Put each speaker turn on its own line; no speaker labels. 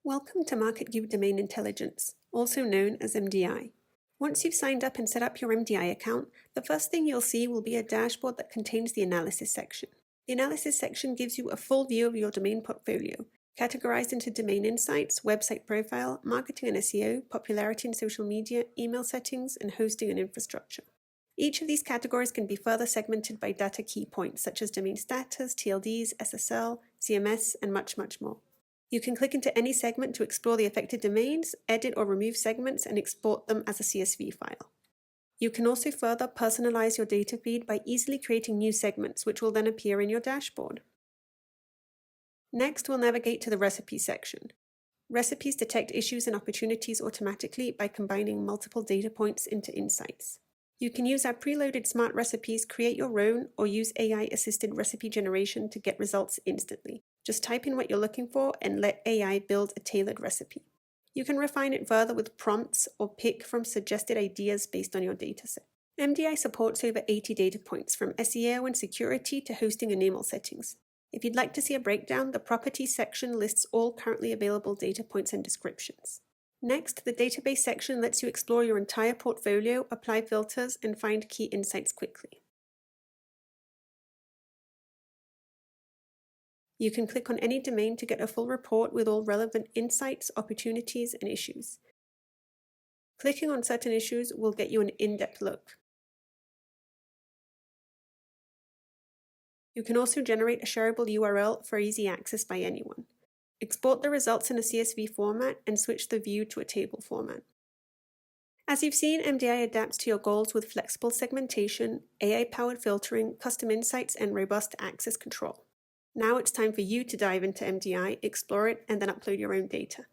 Welcome to marketgoo Domain Intelligence, also known as mDI. Once you've signed up and set up your mDI account, the first thing you'll see will be a dashboard that contains the analysis section. The analysis section gives you a full view of your domain portfolio, categorized into domain insights, website profile, marketing and SEO, popularity in social media, email settings, and hosting and infrastructure. Each of these categories can be further segmented by data key points such as domain status, TLDs, SSL, CMS, and much more. You can click into any segment to explore the affected domains, edit or remove segments, and export them as a CSV file. You can also further personalize your data feed by easily creating new segments, which will then appear in your dashboard. Next, we'll navigate to the Recipes section. Recipes detect issues and opportunities automatically by combining multiple data points into insights. You can use our preloaded smart recipes, create your own, or use AI-assisted recipe generation to get results instantly. Just type in what you're looking for and let AI build a tailored recipe. You can refine it further with prompts or pick from suggested ideas based on your dataset. mDI supports over 80 data points from SEO and security to hosting and email settings. If you'd like to see a breakdown, the Properties section lists all currently available data points and descriptions. Next, the Database section lets you explore your entire portfolio, apply filters, and find key insights quickly. You can click on any domain to get a full report with all relevant insights, opportunities, and issues. Clicking on certain issues will get you an in-depth look. You can also generate a shareable URL for easy access by anyone. Export the results in a CSV format and switch the view to a table format. As you've seen, mDI adapts to your goals with flexible segmentation, AI-powered filtering, custom insights, and robust access control. Now it's time for you to dive into mDI, explore it, and then upload your own data.